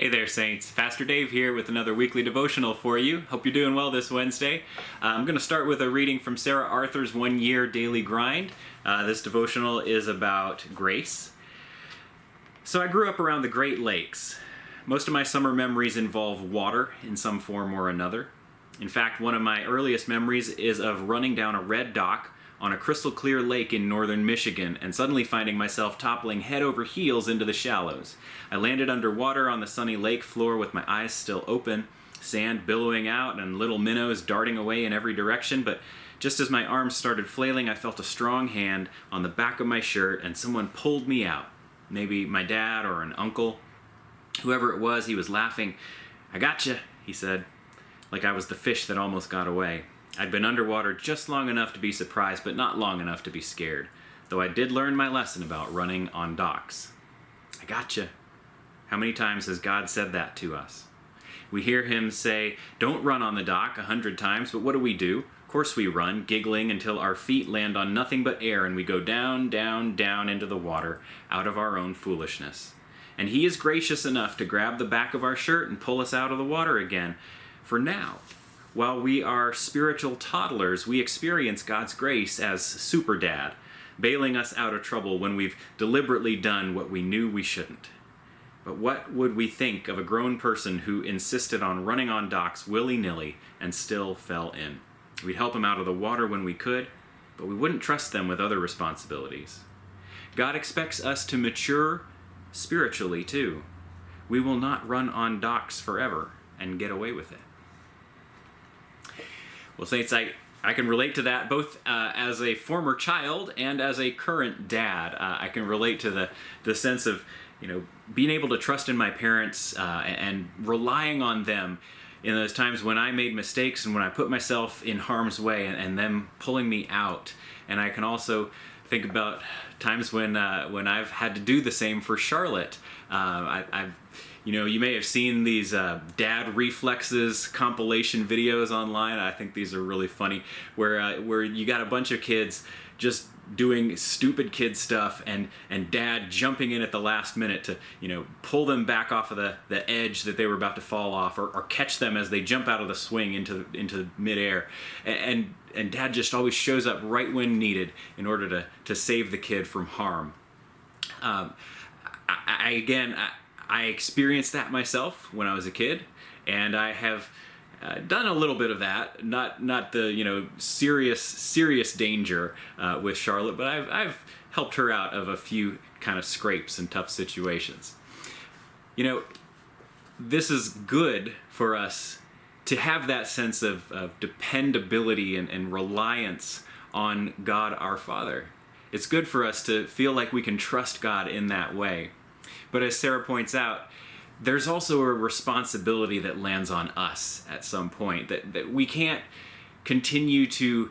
Hey there, Saints. Pastor Dave here with another weekly devotional for you. Hope you're doing well this Wednesday. I'm going to start with a reading from Sarah Arthur's 1 Year Daily Grind. This devotional is about grace. So I grew up around the Great Lakes. Most of my summer memories involve water in some form or another. In fact, one of my earliest memories is of running down a red dock on a crystal clear lake in northern Michigan and suddenly finding myself toppling head over heels into the shallows. I landed underwater on the sunny lake floor with my eyes still open, sand billowing out and little minnows darting away in every direction, but just as my arms started flailing, I felt a strong hand on the back of my shirt and someone pulled me out. Maybe my dad or an uncle. Whoever it was, he was laughing. "I gotcha," he said, like I was the fish that almost got away. I'd been underwater just long enough to be surprised, but not long enough to be scared, though I did learn my lesson about running on docks. I gotcha. How many times has God said that to us? We hear him say, "Don't run on the dock," 100 times, but what do? Of course we run, giggling until our feet land on nothing but air and we go down, down, down into the water out of our own foolishness. And he is gracious enough to grab the back of our shirt and pull us out of the water again. For now, while we are spiritual toddlers, we experience God's grace as super dad, bailing us out of trouble when we've deliberately done what we knew we shouldn't. But what would we think of a grown person who insisted on running on docks willy-nilly and still fell in? We'd help them out of the water when we could, but we wouldn't trust them with other responsibilities. God expects us to mature spiritually too. We will not run on docks forever and get away with it. Well, Saints, I can relate to that both as a former child and as a current dad. I can relate to the sense of, being able to trust in my parents and relying on them in those times when I made mistakes and when I put myself in harm's way and them pulling me out. And I can also think about times when I've had to do the same for Charlotte. You may have seen these dad reflexes compilation videos online. I think these are really funny, where you got a bunch of kids just doing stupid kid stuff and dad jumping in at the last minute to pull them back off of the edge that they were about to fall off, or catch them as they jump out of the swing into midair, and dad just always shows up right when needed in order to save the kid from harm. I experienced that myself when I was a kid, and I have done a little bit of that. Not the serious danger with Charlotte, but I've helped her out of a few kind of scrapes and tough situations. This is good for us to have that sense of dependability and reliance on God our Father. It's good for us to feel like we can trust God in that way. But as Sarah points out, there's also a responsibility that lands on us at some point, that we can't continue to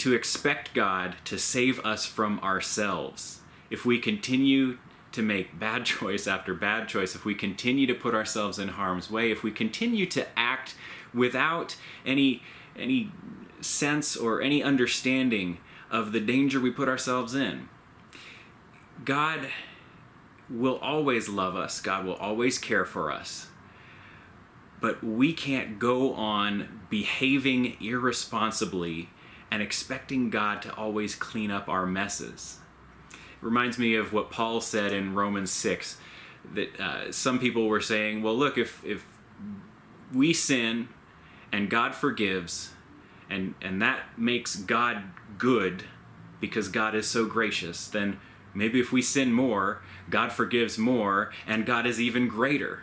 expect God to save us from ourselves. If we continue to make bad choice after bad choice, if we continue to put ourselves in harm's way, if we continue to act without any sense or any understanding of the danger we put ourselves in, God will always love us. God will always care for us. But we can't go on behaving irresponsibly and expecting God to always clean up our messes. It reminds me of what Paul said in Romans 6, that some people were saying, well, look, if we sin and God forgives, and that makes God good because God is so gracious, then maybe if we sin more, God forgives more, and God is even greater.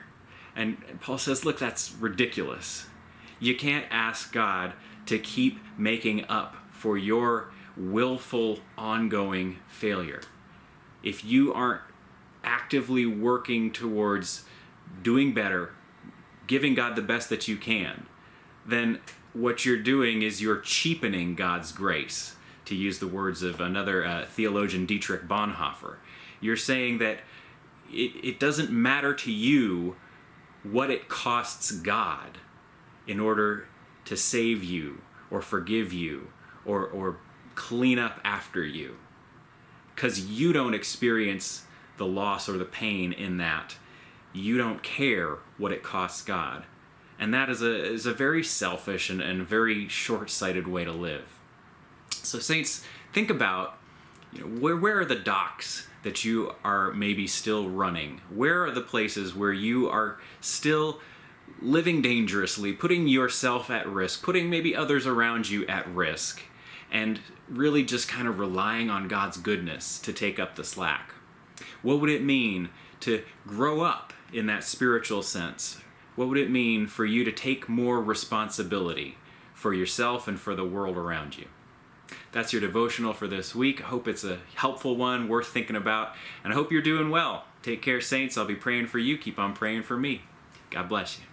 And Paul says, look, that's ridiculous. You can't ask God to keep making up for your willful, ongoing failure. If you aren't actively working towards doing better, giving God the best that you can, then what you're doing is you're cheapening God's grace, to use the words of another theologian, Dietrich Bonhoeffer. You're saying that it doesn't matter to you what it costs God in order to save you or forgive you or clean up after you, because you don't experience the loss or the pain in that. you don't care what it costs God. And that is a very selfish and very short-sighted way to live. So saints, think about, where are the docks that you are maybe still running? Where are the places where you are still living dangerously, putting yourself at risk, putting maybe others around you at risk, and really just kind of relying on God's goodness to take up the slack? What would it mean to grow up in that spiritual sense? What would it mean for you to take more responsibility for yourself and for the world around you? That's your devotional for this week. I hope it's a helpful one, worth thinking about, and I hope you're doing well. Take care, saints. I'll be praying for you. Keep on praying for me. God bless you.